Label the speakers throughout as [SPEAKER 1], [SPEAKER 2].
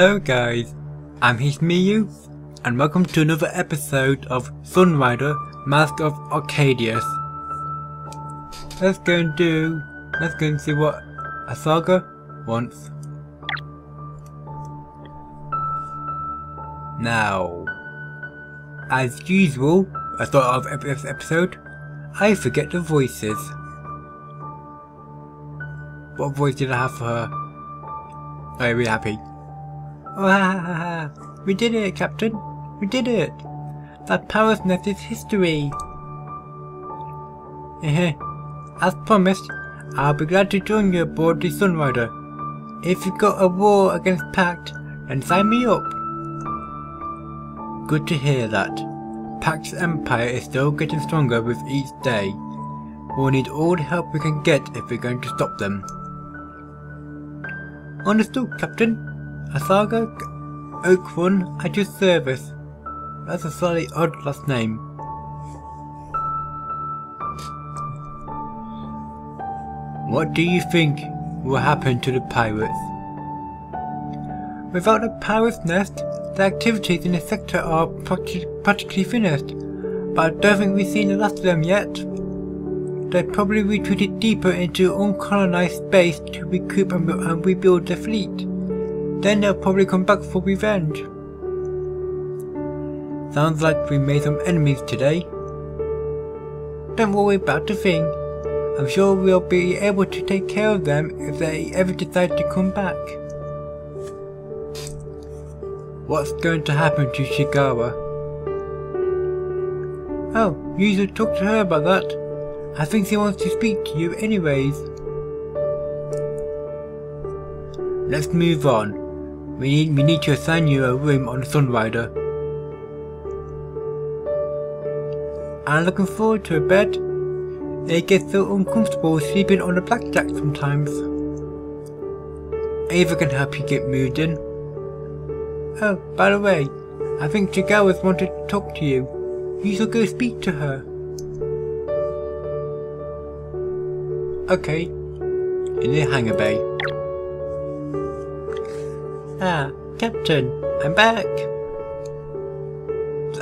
[SPEAKER 1] Hello guys, I'm Hesmiyu and welcome to another episode of Sunrider, Mask of Arcadius. Let's go and see what a saga wants. Now, as usual, at the start of every episode, I forget the voices. What voice did I have for her? I'm really happy. Oh, ha, ha, ha. We did it, Captain. We did it. That power's nest is history. As promised, I'll be glad to join you aboard the Sunrider. If you've got a war against Pact, then sign me up. Good to hear that. Pact's empire is still getting stronger with each day. We'll need all the help we can get if we're going to stop them. Understood, Captain. Asaga Oak One at your service. That's a slightly odd last name. What do you think will happen to the pirates? Without the pirate's nest, the activities in the sector are practically finished, but I don't think we've seen the last of them yet. They probably retreated deeper into uncolonized space to recoup and rebuild their fleet. Then they'll probably come back for revenge. Sounds like we made some enemies today. Don't worry about the thing. I'm sure we'll be able to take care of them if they ever decide to come back. What's going to happen to Shigawa? Oh, you should talk to her about that. I think she wants to speak to you anyways. Let's move on. We need to assign you a room on the Sunrider. I'm looking forward to a bed. It gets so uncomfortable sleeping on the blackjack sometimes. Ava can help you get moved in. Oh, by the way, I think Shigawa's wanted to talk to you. You should go speak to her. Okay, in the hangar bay. Ah, Captain, I'm back!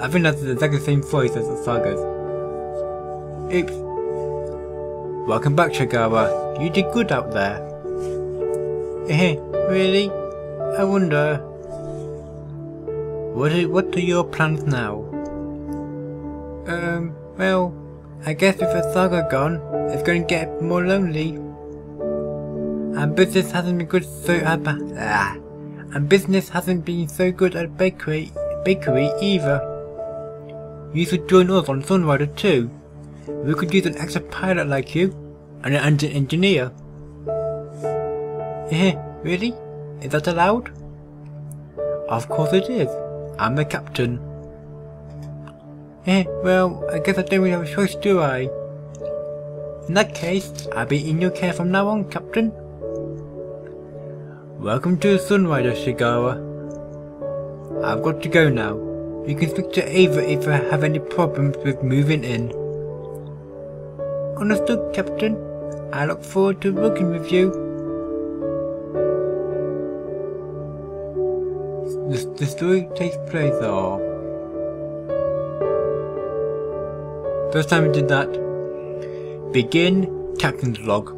[SPEAKER 1] I think that's exactly the same voice as the sagas. Oops. Welcome back, Shigawa. You did good out there. Really? I wonder... What are your plans now? Well, I guess with the saga gone, it's going to get more lonely. And business hasn't been good business hasn't been so good at bakery either. You should join us on Sunrider too. We could use an extra pilot like you, and an engine engineer. Really? Is that allowed? Of course it is. I'm the captain. Well, I guess I don't really have a choice, do I? In that case, I'll be in your care from now on, Captain. Welcome to the Sunrider, Shigawa. I've got to go now. You can speak to Ava if you have any problems with moving in. Understood, Captain. I look forward to working with you. The story takes place First time we did that. Begin Captain's Log.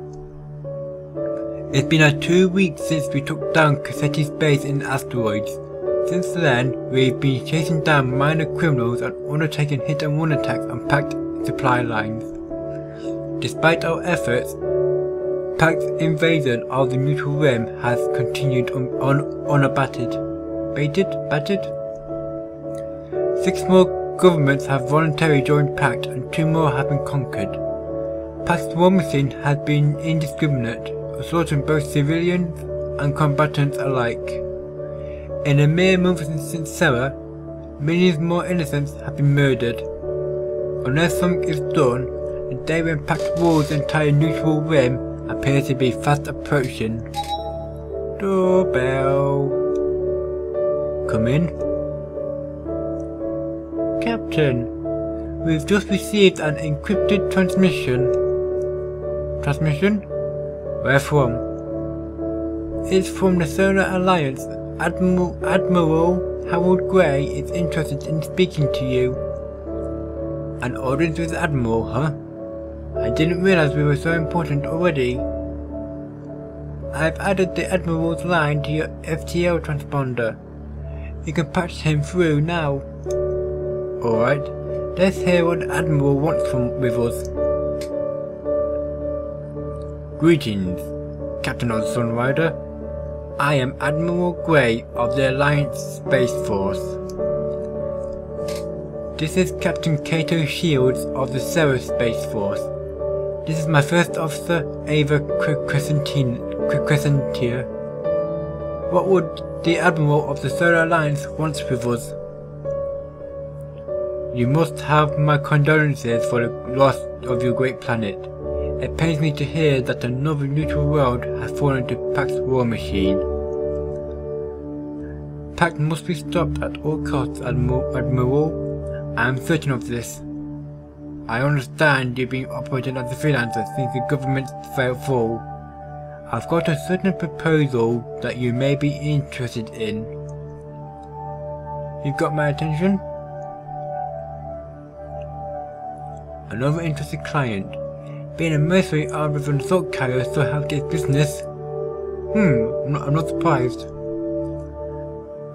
[SPEAKER 1] It's been 2 weeks since we took down Cassetti's base in the asteroids. Since then, we've been chasing down minor criminals and undertaking hit-and-run attacks on Pact supply lines. Despite our efforts, Pact's invasion of the neutral rim has continued unabated. Batted? 6 more governments have voluntarily joined Pact and 2 more have been conquered. Pact's war machine has been indiscriminate, assaulting both civilians and combatants alike. In a mere month since Sarah, millions more innocents have been murdered. Unless something is done, the day when Pact rules the entire neutral rim appears to be fast approaching. Doorbell. Come in. Captain, we've just received an encrypted transmission. Transmission? Where from? It's from the Solar Alliance. Admiral Harold Gray is interested in speaking to you. An audience with the Admiral, huh? I didn't realize we were so important already. I've added the Admiral's line to your FTL transponder. You can patch him through now. Alright, let's hear what the Admiral wants with us. Greetings, Captain of the Sunrider. I am Admiral Gray of the Alliance Space Force. This is Captain Kayto Shields of the Ceres Space Force. This is my first officer, Ava Crescentia. What would the Admiral of the Solar Alliance want with us? You must have my condolences for the loss of your great planet. It pains me to hear that another neutral world has fallen to Pact's war machine. Pact must be stopped at all costs, Admiral. I am certain of this. I understand you've been operating as a freelancer since the government's fall. I've got a certain proposal that you may be interested in. You've got my attention? Another interested client. Being a mercenary armed with an assault carrier so helped its business. I'm not surprised.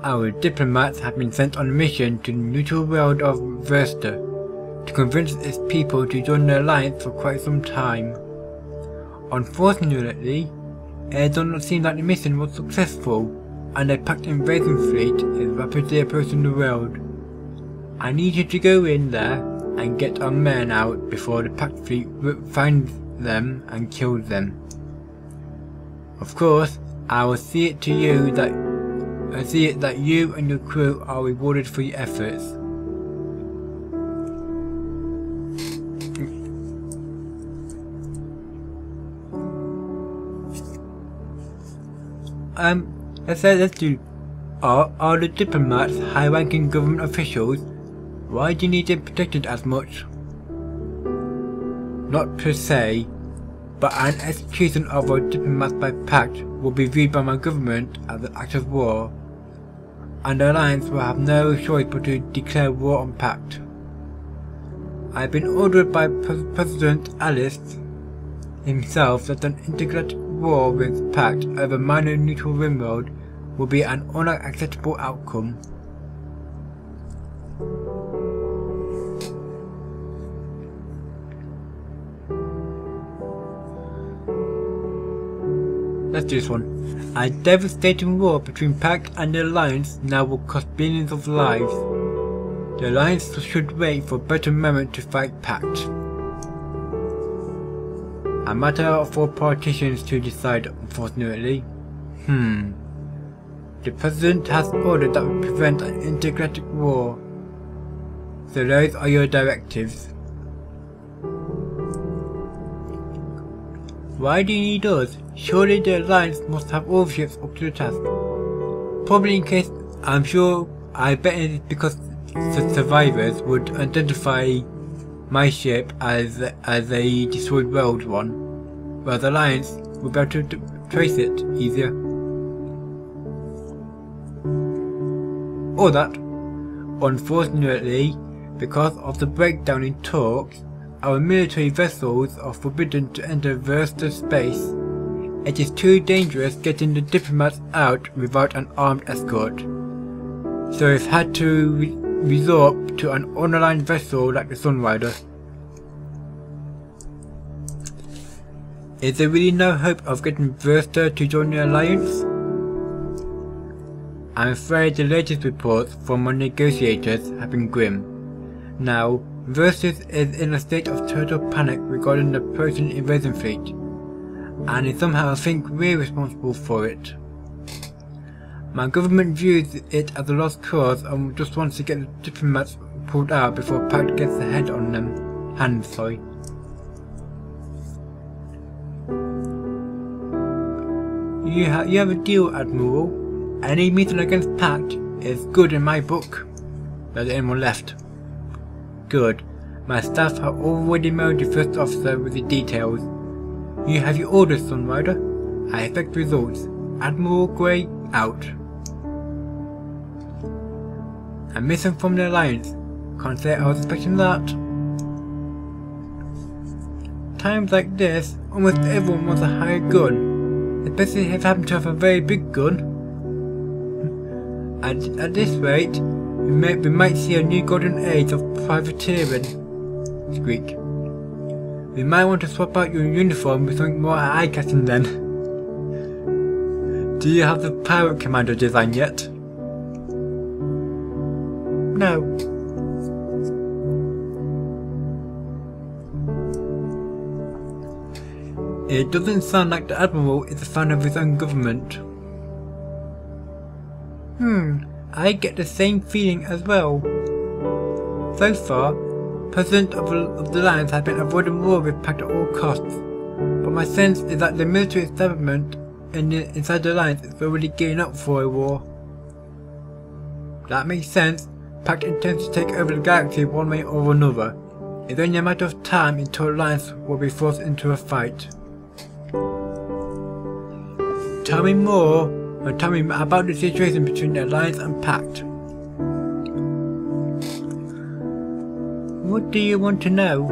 [SPEAKER 1] Our diplomats have been sent on a mission to the neutral world of Versta to convince its people to join the Alliance for quite some time. Unfortunately, it does not seem like the mission was successful, and the Pact invasion fleet is rapidly approaching the world. I need you to go in there and get our men out before the Pact fleet finds them and kills them. Of course, I will see it that you and your crew are rewarded for your efforts. Let's do. Are the diplomats high-ranking government officials? Why do you need them protected as much? Not per se, but an execution of our diplomats by Pact will be viewed by my government as an act of war, and the Alliance will have no choice but to declare war on Pact. I've been ordered by President Alice himself that an intergalactic war with Pact over minor neutral rimworld will be an unacceptable outcome. Let's do this one. A devastating war between Pact and the Alliance now will cost billions of lives. The Alliance should wait for a better moment to fight Pact. A matter for politicians to decide, unfortunately. The President has ordered that we prevent an intergalactic war. So those are your directives. Why do you need us? Surely the Alliance must have all ships up to the task. Probably in case, I bet it is because the survivors would identify my ship as a destroyed world one, whereas the Alliance would be able to trace it easier. Or that, unfortunately, because of the breakdown in talks, our military vessels are forbidden to enter Versta space. It is too dangerous getting the diplomats out without an armed escort, so we've had to resort to an unaligned vessel like the Sunrider. Is there really no hope of getting Versta to join the Alliance? I'm afraid the latest reports from our negotiators have been grim. Now, Versus is in a state of total panic regarding the approaching invasion fleet, and they somehow think we're responsible for it. My government views it as a lost cause and just wants to get the diplomats pulled out before Pact gets the head on them. You have a deal, Admiral. Any meeting against Pact is good in my book. There's anyone left. Good. My staff have already mailed the first officer with the details. You have your orders, Sunrider. I expect results. Admiral Gray, out. and missing from the Alliance. Can't say I was expecting that. Times like this, almost everyone wants a higher gun, especially if they happen to have a very big gun. And at this rate, we might see a new golden age of privateering. Squeak. We might want to swap out your uniform with something more eye-catching then. Do you have the pirate commander design yet? No. It doesn't sound like the Admiral is a fan of his own government. I get the same feeling as well. So far, President of the Alliance has been avoiding war with Pact at all costs, but my sense is that the military establishment inside the Alliance is already gearing up for a war. That makes sense. Pact intends to take over the galaxy one way or another. It's only a matter of time until the Alliance will be forced into a fight. Tell me more, or tell me about the situation between the Alliance and Pact. What do you want to know?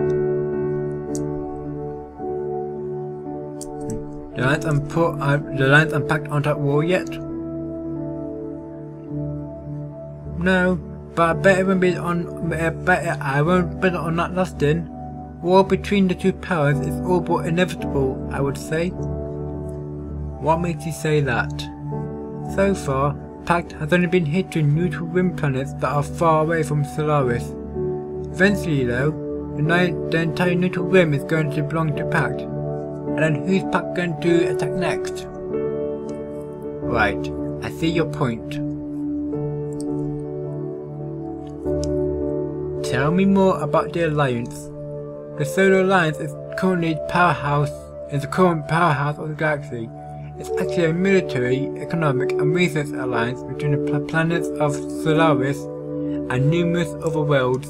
[SPEAKER 1] The Alliance and Pact aren't at war yet? No, but I bet I won't bet on that lasting. War between the two powers is all but inevitable, I would say. What makes you say that? So far, Pact has only been hitting neutral rim planets that are far away from Solaris. Eventually though, the entire neutral rim is going to belong to Pact. And then who's Pact going to attack next? Right, I see your point. Tell me more about the Alliance. The Solar Alliance is currently the current powerhouse of the galaxy. It's actually a military, economic and research alliance between the planets of Solaris and numerous other worlds.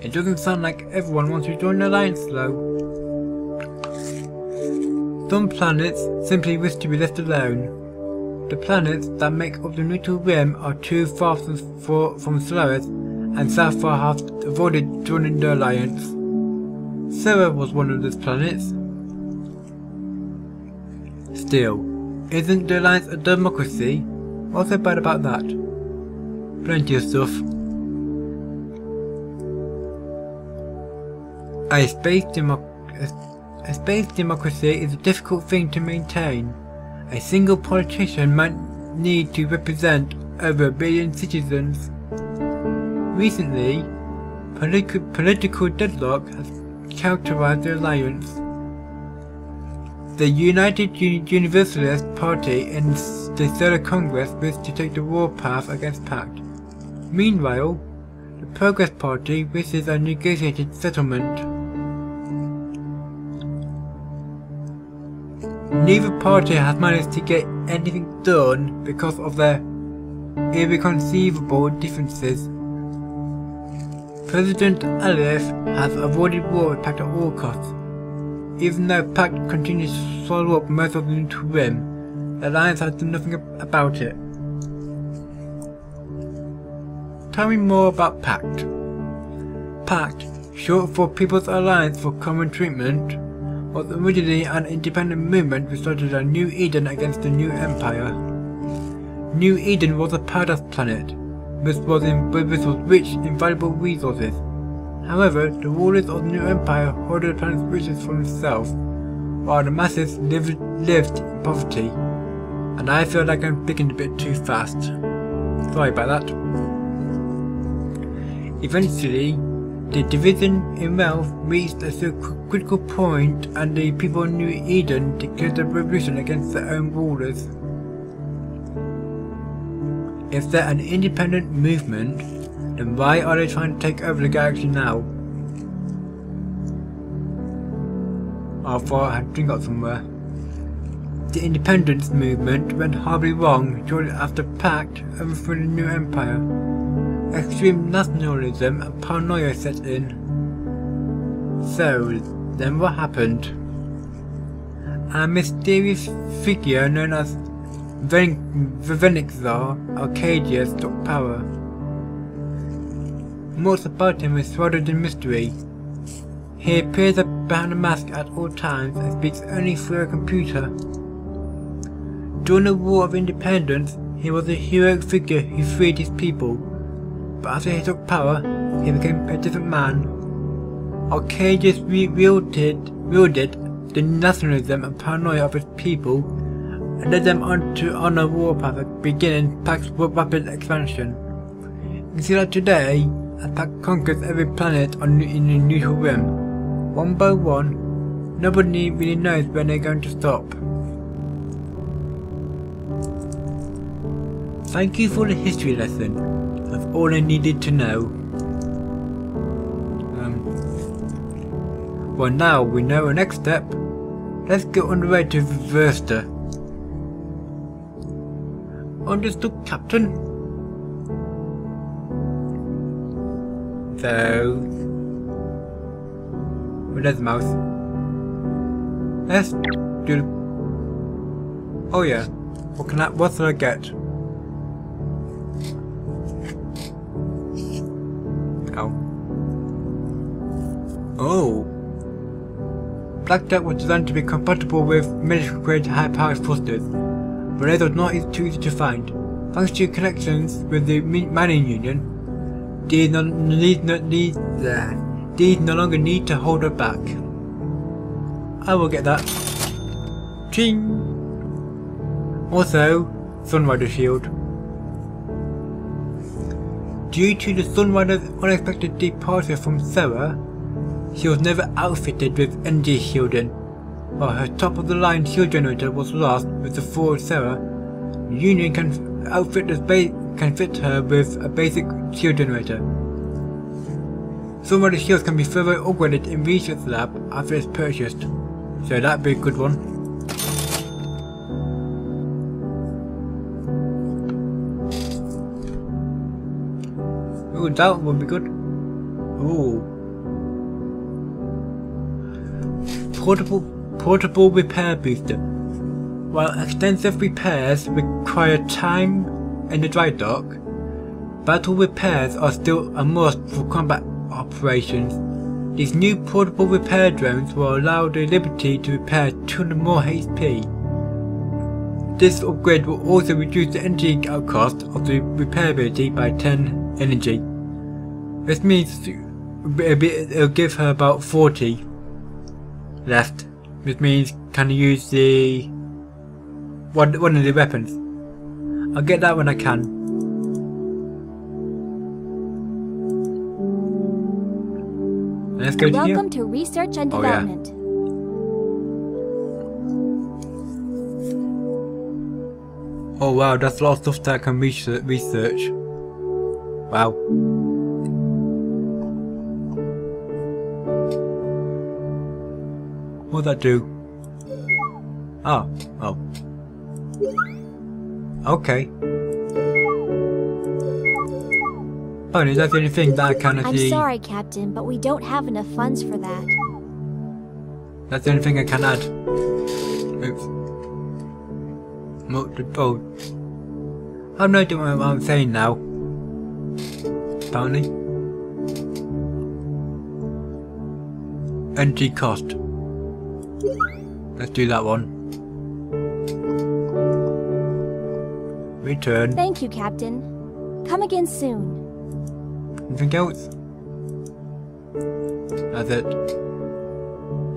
[SPEAKER 1] It doesn't sound like everyone wants to join the alliance though. Some planets simply wish to be left alone. The planets that make up the neutral rim are too far from Solaris, and so far have avoided joining the alliance. Sora was one of those planets. Still, isn't the alliance a democracy? What's so bad about that? Plenty of stuff. A space democracy is a difficult thing to maintain. A single politician might need to represent over 1 billion citizens. Recently, political deadlock has characterized the alliance. The United Universalist Party in the Solar Congress wished to take the war path against Pact. Meanwhile, the Progress Party wishes a negotiated settlement. Neither party has managed to get anything done because of their irreconcilable differences. President Aliyev has avoided war with Pact at all costs. Even though Pact continues to swallow up most of the neutral rim, the Alliance has done nothing about it. Tell me more about Pact. Pact, short for People's Alliance for Common Treatment, was originally an independent movement which started a New Eden against the New Empire. New Eden was a paradise planet, which was rich in valuable resources. However, the rulers of the New Empire hoarded the planet's riches for themselves, while the masses lived in poverty. And I feel like I'm thinking a bit too fast. Sorry about that. Eventually, the division in wealth reached a critical point and the people of New Eden declared a revolution against their own rulers. If they're an independent movement, then why are they trying to take over the galaxy now? I thought I had a drink up somewhere. The independence movement went horribly wrong shortly after Pact overthrew the New Empire. Extreme nationalism and paranoia set in. So, then what happened? A mysterious figure known as Venic Tsar Arcadius took power. Most about him is shrouded in mystery. He appears behind a mask at all times and speaks only through a computer. During the War of Independence, he was a heroic figure who freed his people, but after he took power, he became a different man. Arcadius wielded the nationalism and paranoia of his people and led them on a warpath beginning Pact's rapid expansion. You can see that today, as Pact conquers every planet in the neutral rim. One by one, nobody really knows when they're going to stop. Thank you for the history lesson. That's all I needed to know. Well, now we know our next step. Let's get on the way to Versta. Understood, Captain? So... well, there's the mouse. Let's do... oh yeah. What should I get? Oh. Blackjack was designed to be compatible with military-grade high-powered thrusters, but it was not too easy to find. Thanks to connections with the mining union, these no longer need to hold her back. I will get that. Ching! Also, Sunrider shield. Due to the Sunrider's unexpected departure from Serra, she was never outfitted with energy shielding. While her top-of-the-line shield generator was lost with the fall of Serra, the Union can fit her with a basic shield generator. Sunrider shields can be further upgraded in research lab after it's purchased, so that'd be a good one. Ooh, that would be good. Ooh. Portable repair booster. While extensive repairs require time in the dry dock, battle repairs are still a must for combat operations. These new portable repair drones will allow the Liberty to repair 200 more HP. This upgrade will also reduce the energy cost of the repairability by 10 energy. This means it'll give her about 40 left, which means can use the one of the weapons. I'll get that when I can. Let's go to here.
[SPEAKER 2] Welcome to research and development.
[SPEAKER 1] Oh wow, that's a lot of stuff that I can research. Wow. What does that do? Oh. Okay. Oh, is that the only thing that I can actually...
[SPEAKER 2] I'm sorry, Captain, but we don't have enough funds for that.
[SPEAKER 1] That's the only thing I can add. Oops. Oh. I have no idea what I'm saying now. Apparently. Energy cost. Let's do that one. Return.
[SPEAKER 2] Thank you, Captain. Come again soon.
[SPEAKER 1] Anything else? That's it.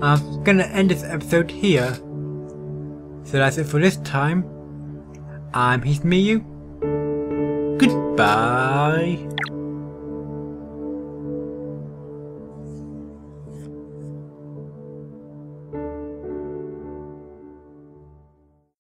[SPEAKER 1] I'm gonna end this episode here. So that's it for this time. I'm Hesmiyu. Goodbye.